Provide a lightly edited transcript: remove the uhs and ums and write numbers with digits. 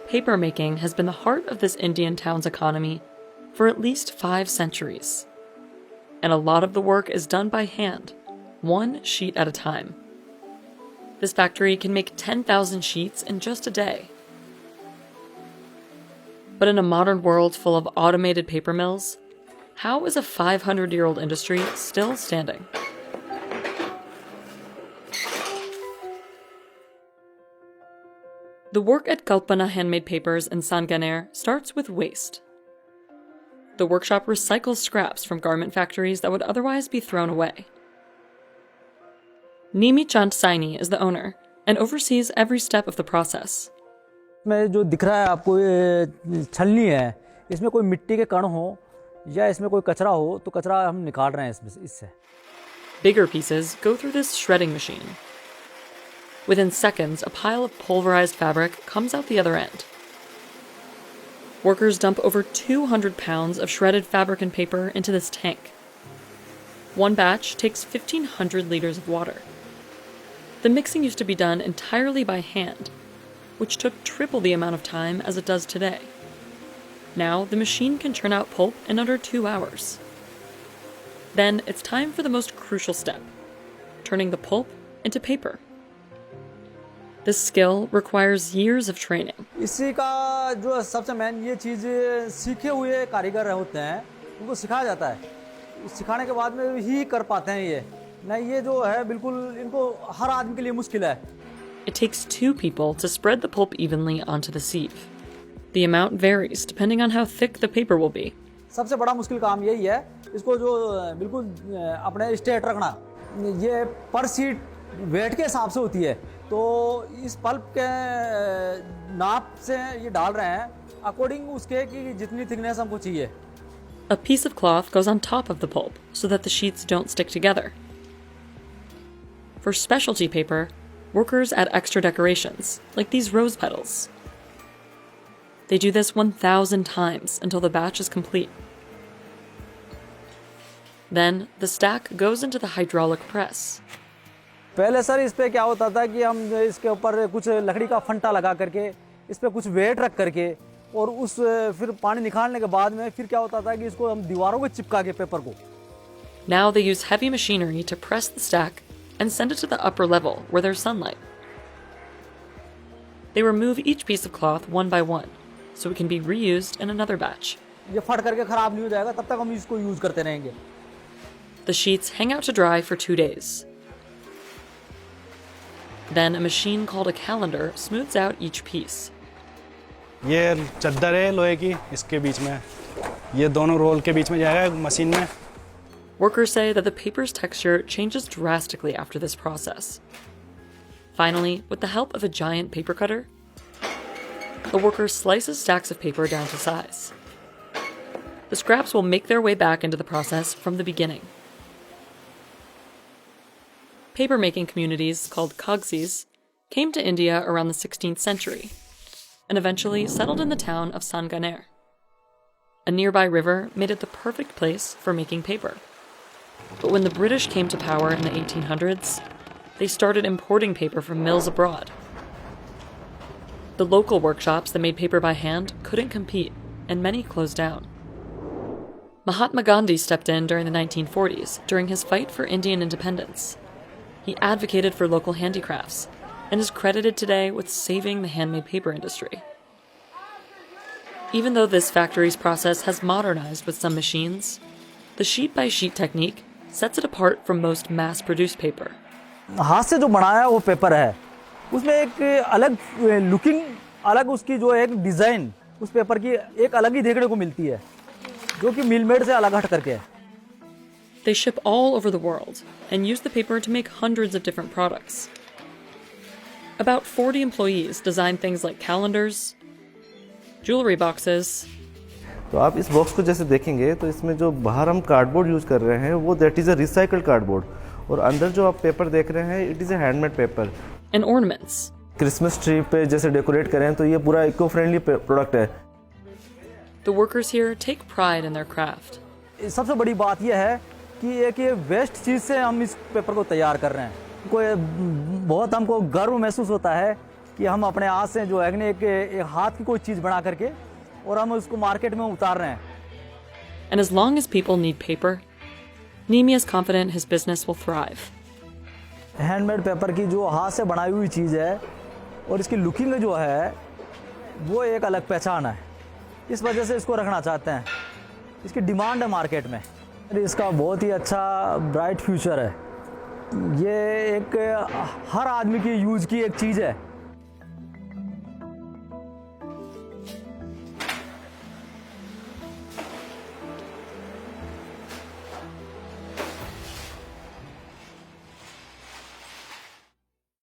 Papermaking has been the heart of this Indian town's economy for at least 5 centuries. And a lot of the work is done by hand, one sheet at a time. This factory can make 10,000 sheets in just a day. But in a modern world full of automated paper mills, how is a 500-year-old industry still standing? The work at Kalpana Handmade Papers in Sanganer starts with waste. The workshop recycles scraps from garment factories that would otherwise be thrown away. Nimi Chand Saini is the owner and oversees every step of the process. इसमें जो दिख रहा है आपको ये छलनी है, इसमें कोई मिट्टी के कण हो या इसमें कोई कचरा हो तो कचरा हम निकाल रहे हैं इससे. Bigger pieces go through this shredding machine. Within seconds, a pile of pulverized fabric comes out the other end. Workers dump over 200 pounds of shredded fabric and paper into this tank. One batch takes 1,500 liters of water. The mixing used to be done entirely by hand, which took triple the amount of time as it does today. Now, the machine can churn out pulp in under 2 hours. Then, it's time for the most crucial step, turning the pulp into paper. This skill requires years of training. इसी का जो सबसे main ये चीज़ सीखे हुए कारीगर होते हैं, उनको सिखाया जाता है. सिखाने के बाद में ही कर पाते हैं ये. नहीं ये जो है बिल्कुल इनको हर आदमी के लिए मुश्किल है. It takes 2 people to spread the pulp evenly onto the sieve. The amount varies depending on how thick the paper will be. सबसे बड़ा मुश्किल काम यही है, इसको जो बिल्कुल अपने स्ट्रेट रखना. ये पर शीट वेट के हिसाब से होती है, तो इस पल्प के नाप से ये डाल रहे हैं अकॉर्डिंग उसके कि जितनी थिकनेस हमको चाहिए. A piece of cloth goes on top of the pulp so that the sheets don't stick together. For specialty paper, workers add extra decorations, like these rose petals. They do this 1,000 times until the batch is complete. Then, the stack goes into the hydraulic press. पहले sir इस पे क्या होता था कि हम इसके ऊपर कुछ लकड़ी का फंटा लगा करके इस पे कुछ वेट रख करके और उस फिर पानी निकालने के बाद में फिर क्या होता था कि इसको हम दीवारों को चिपका के पेपर को. Now they use heavy machinery to press the stack and send it to the upper level where there's sunlight. They remove each piece of cloth one by one, so it can be reused in another batch. ये फट करके खराब नहीं हो जाएगा, तब तक हम इसको यूज करते रहेंगे. The sheets hang out to dry for 2 days. Then a machine called a calendar smooths out each piece. ये चद्दर है लोहे की, इसके बीच में ये दोनों रोल के बीच में जाएगा मशीन में. Workers say that the paper's texture changes drastically after this process. Finally, with the help of a giant paper cutter, the worker slices stacks of paper down to size. The scraps will make their way back into the process from the beginning. Papermaking communities called Kagsis came to India around the 16th century and eventually settled in the town of Sanganer. A nearby river made it the perfect place for making paper. But when the British came to power in the 1800s, they started importing paper from mills abroad. The local workshops that made paper by hand couldn't compete, and many closed down. Mahatma Gandhi stepped in during the 1940s during his fight for Indian independence. He advocated for local handicrafts and is credited today with saving the handmade paper industry. Even though this factory's process has modernized with some machines, the sheet-by-sheet technique sets it apart from most mass-produced paper. हाथ से जो बनाया वो paper है, उसमें एक अलग looking, अलग उसकी जो एक डिज़ाइन उस पेपर की एक अलग ही देखने को मिलती है, जो कि मिल मेड से अलग हट करके है. They ship all over the world and use the paper to make hundreds of different products. About 40 employees design things like calendars, jewelry boxes. तो आप इस बॉक्स को जैसे देखेंगे तो इसमें जो बाहर हम कार्डबोर्ड यूज कर रहे हैं वो that is a recycled cardboard, और अंदर जो आप पेपर देख रहे हैं it is a handmade paper. And ornaments. Christmas tree पे जैसे डेकोरेट करें तो ये पूरा इको फ्रेंडली प्रोडक्ट है. The workers here take pride in their craft. सबसे बड़ी बात यह है कि एक ये वेस्ट चीज़ से हम इस पेपर को तैयार कर रहे हैं. कोई बहुत हमको गर्व महसूस होता है कि हम अपने हाथ से जो है कि एक हाथ की कोई चीज़ बना करके और हम उसको मार्केट में उतार रहे हैं। And as long as people need paper, Nimi is confident his business will thrive. Handmade paper की जो हाथ से बनाई हुई चीज़ है और इसकी लुकिंग जो है वो एक अलग पहचान है, इस वजह से इसको रखना चाहते हैं। इसकी डिमांड है मार्केट में, इसका बहुत ही अच्छा ब्राइट फ्यूचर है। ये एक हर आदमी की यूज़ की एक चीज़ है।